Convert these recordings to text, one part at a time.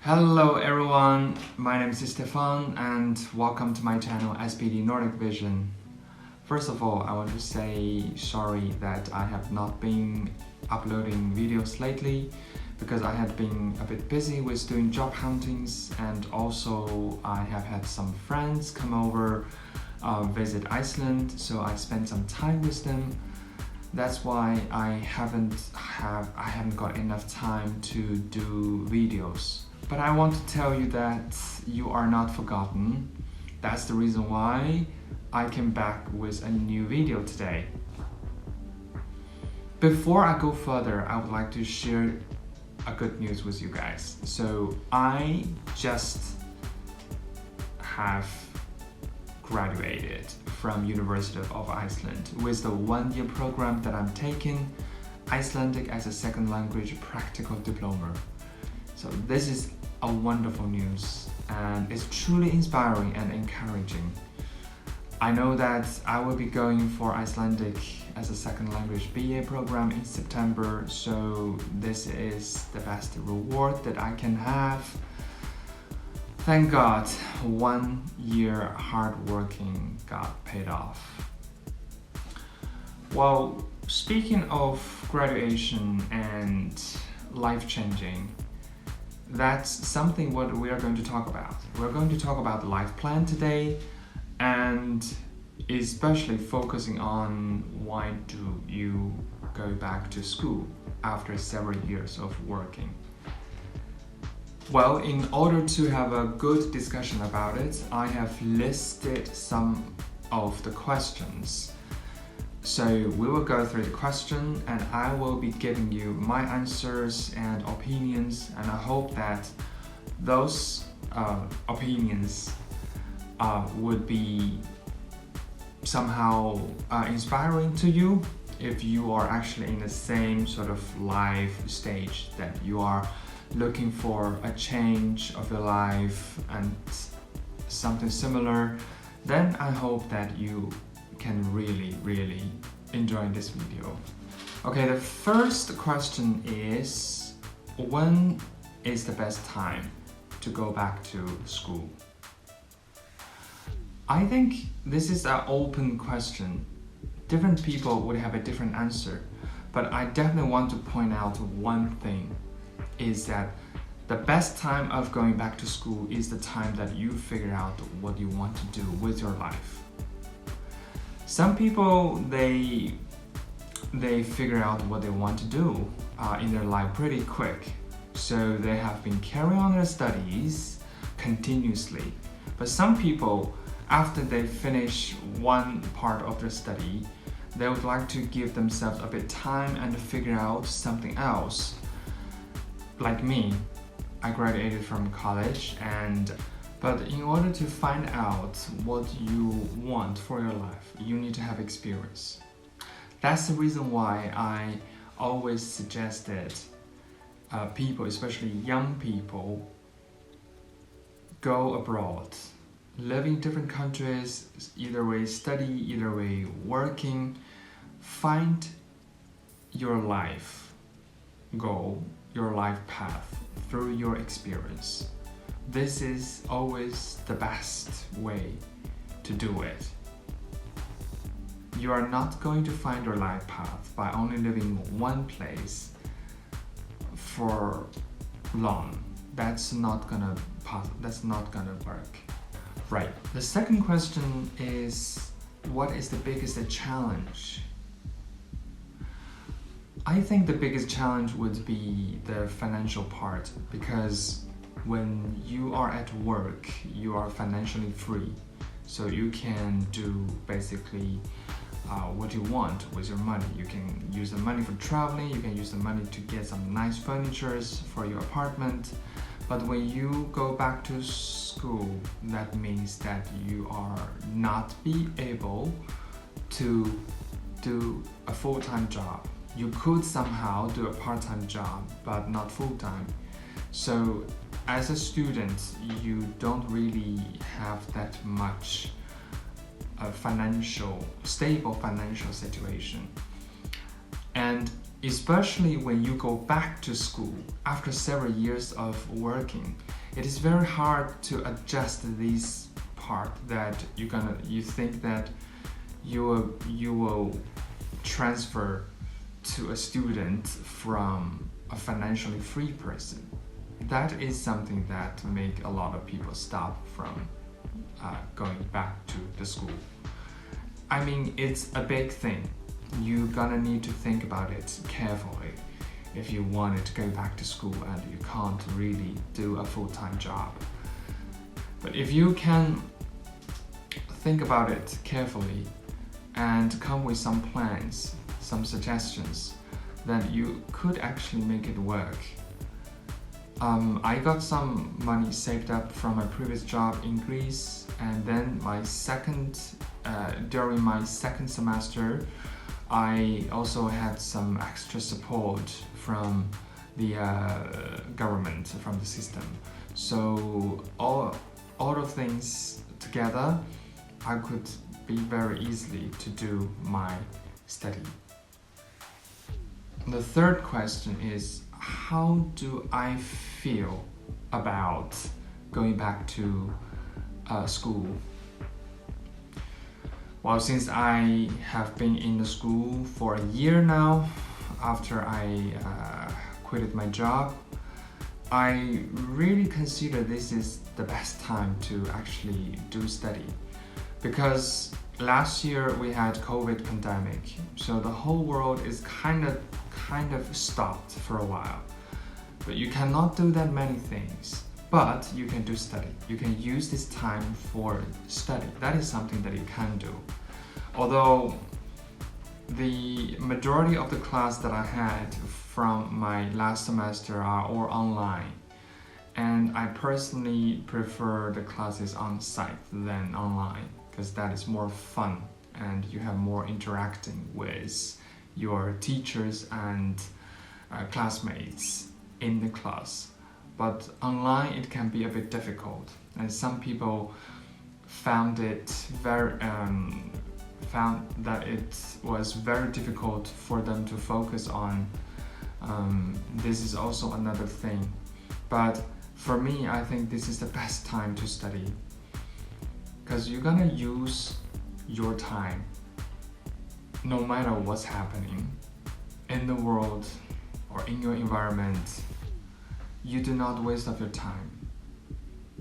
Hello everyone, my name is Stefan and welcome to my channel SPD Nordic Vision. First of all, I want to say sorry that I have not been uploading videos lately because I had been a bit busy with doing job huntings, and also I have had some friends come over visit Iceland, so I spent some time with them. That's why I haven't got enough time to do videos. But I want to tell you that you are not forgotten. That's the reason why I came back with a new video today. Before I go further, I would like to share a good news with you guys. So I just have graduated from University of Iceland with the one-year program that I'm taking, Icelandic as a second language practical diploma. So this is a wonderful news and it's truly inspiring and encouraging. I know that I will be going for Icelandic as a second language BA program in September, so this is the best reward that I can have. Thank God, 1 year hard working got paid off. Well, speaking of graduation and life-changing, that's something what we are going to talk about. We're going to talk about the life plan today, and especially focusing on why do you go back to school after several years of working. Well, in order to have a good discussion about it, I have listed some of the questions. So we will go through the question and I will be giving you my answers and opinions, and I hope that those opinions would be somehow inspiring to you if you are actually in the same sort of life stage, that you are looking for a change of your life and something similar. Then I hope that you can really enjoy this video. Okay, the first question is, when is the best time to go back to school? I think this is an open question. Different people would have a different answer, but I definitely want to point out one thing, is that the best time of going back to school is the time that you figure out what you want to do with your life. Some people, they figure out what they want to do in their life pretty quick, so they have been carrying on their studies continuously. But some people, after they finish one part of their study, they would like to give themselves a bit time and figure out something else. Like me, I graduated from college, but in order to find out what you want for your life, you need to have experience. That's the reason why I always suggested people, especially young people, go abroad, live in different countries, either way study, either way working, find your life goal, your life path through your experience. This is always the best way to do it. You are not going to find your life path by only living one place for long. That's not gonna work. Right. The second question is, what is the biggest challenge? I think the biggest challenge would be the financial part, because when you are at work, you are financially free. So you can do basically what you want with your money. You can use the money for traveling, you can use the money to get some nice furniture for your apartment. But when you go back to school, that means that you are not be able to do a full-time job. You could somehow do a part-time job, but not full-time. So as a student, you don't really have that much stable financial situation. And especially when you go back to school after several years of working, it is very hard to adjust this part that you think that you will transfer to a student from a financially free person. That is something that make a lot of people stop from going back to the school. I mean, it's a big thing. You're gonna need to think about it carefully if you wanted to go back to school and you can't really do a full-time job. But if you can think about it carefully and come with some plans, some suggestions, then you could actually make it work. I got some money saved up from my previous job in Greece, and then during my second semester, I also had some extra support from the government, from the system. So all of things together, I could be very easily to do my study. The third question is, how do I feel about going back to school? Well, since I have been in the school for a year now, after I quitted my job, I really consider this is the best time to actually do study. Because last year we had COVID pandemic, so the whole world is kind of stopped for a while. But you cannot do that many things. But you can do study. You can use this time for study. That is something that you can do. Although the majority of the class that I had from my last semester are all online, and I personally prefer the classes on site than online because that is more fun and you have more interacting with your teachers and classmates in the class. But online it can be a bit difficult, and some people found that it was very difficult for them to focus on. This is also another thing. But for me, I think this is the best time to study, because you're gonna use your time no matter what's happening in the world or in your environment. You do not waste up your time,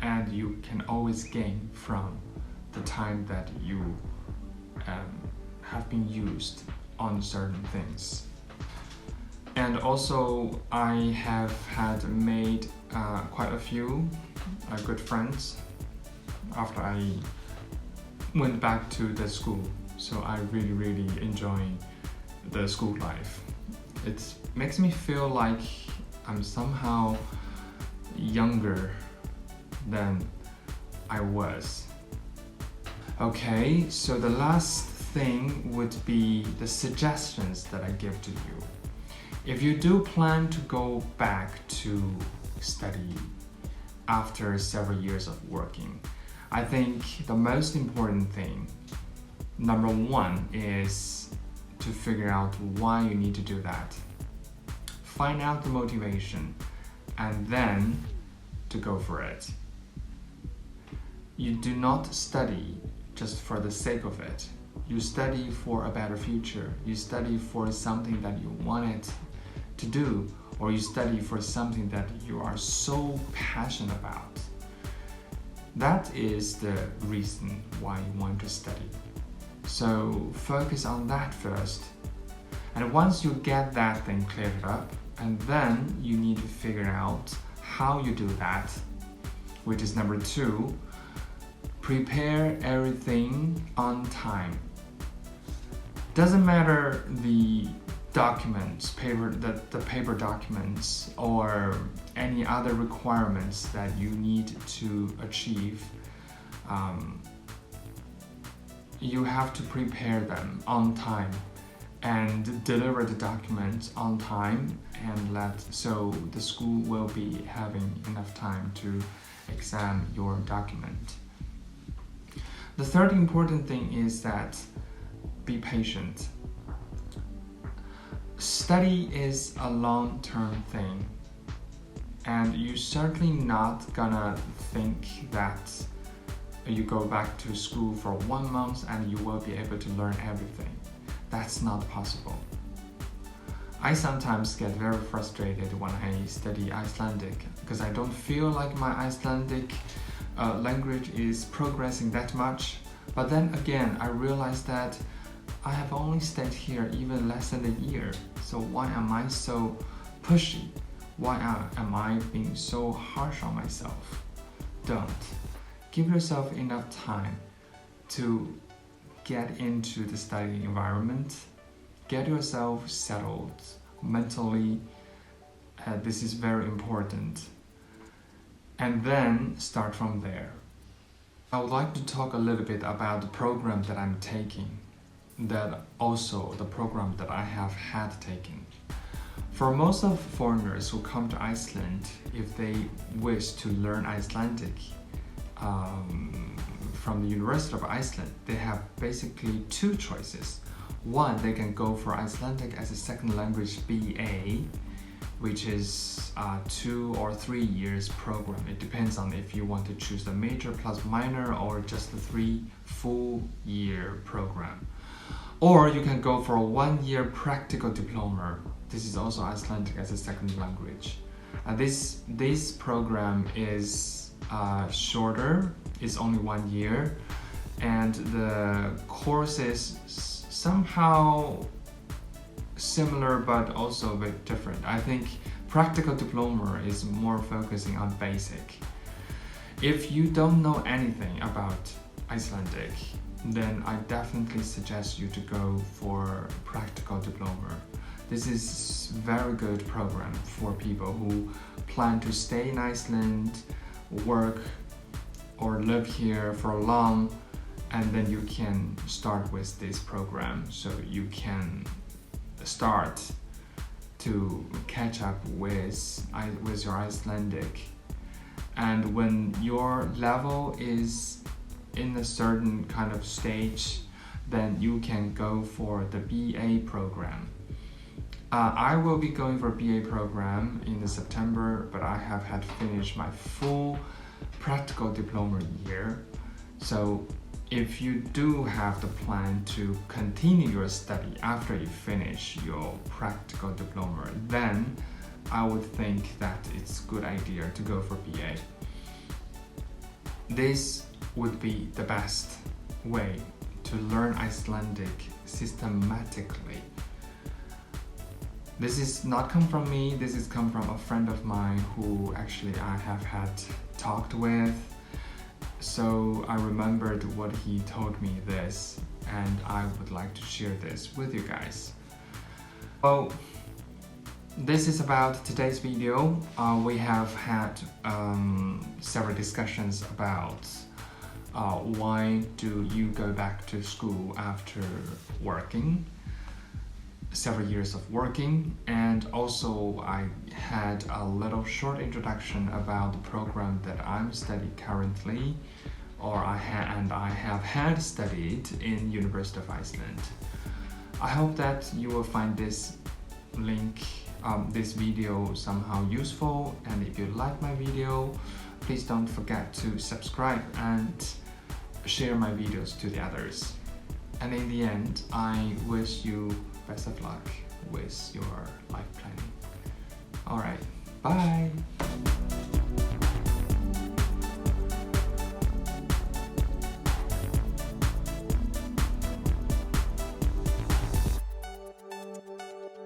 and you can always gain from the time that you have been used on certain things. And also I have had made quite a few good friends after I went back to the school, so I really enjoy the school life. It makes me feel like I'm somehow younger than I was. Okay, so the last thing would be the suggestions that I give to you. If you do plan to go back to study after several years of working, I think the most important thing, number one, is to figure out why you need to do that. Find out the motivation and then to go for it. You do not study just for the sake of it. You study for a better future. You study for something that you wanted to do, or you study for something that you are so passionate about. That is the reason why you want to study. So focus on that first. And once you get that thing cleared up, and then you need to figure out how you do that, which is number two. Prepare everything on time. Doesn't matter the documents, the paper documents, or any other requirements that you need to achieve. You have to prepare them on time and deliver the documents on time, and so the school will be having enough time to examine your document. The third important thing is that be patient. study is a long-term thing, and you're certainly not gonna think that you go back to school for 1 month and you will be able to learn everything. That's not possible. I sometimes get very frustrated when I study Icelandic because I don't feel like my Icelandic language is progressing that much. But then again, I realize that I have only stayed here even less than a year. So why am I so pushy? Why am I being so harsh on myself? Don't. Give yourself enough time to get into the study environment. Get yourself settled mentally. This is very important. And then start from there. I would like to talk a little bit about the program that I'm taking, that also the program that I have had taken. For most of foreigners who come to Iceland, if they wish to learn Icelandic from the University of Iceland, they have basically two choices. One, they can go for Icelandic as a second language BA, which is a 2 or 3 years program. It depends on if you want to choose the major plus minor or just the 3 full year program. Or you can go for a 1 year practical diploma. This is also Icelandic as a second language. This program is shorter, it's only 1 year, and the course is somehow similar but also a bit different. I think practical diploma is more focusing on basic. If you don't know anything about Icelandic, then I definitely suggest you to go for practical diploma. This is very good program for people who plan to stay in Iceland, work or live here for long, and then you can start with this program so you can start to catch up with your Icelandic. And when your level is in a certain kind of stage, then you can go for the BA program. I will be going for BA program in the September, but I have had finished my full practical diploma year. So if you do have the plan to continue your study after you finish your practical diploma, then I would think that it's a good idea to go for BA. This would be the best way to learn Icelandic systematically. This is not come from me, this is come from a friend of mine who actually I have had talked with. So I remembered what he told me this, and I would like to share this with you guys. Well, this is about today's video. We have had several discussions about why do you go back to school after working, several years of working, and also I had a little short introduction about the program that I'm studying currently, or I have had studied in University of Iceland. I hope that you will find this link, this video somehow useful, and if you like my video, please don't forget to subscribe and share my videos to the others. And in the end, I wish you best of luck with your life planning. Alright, bye!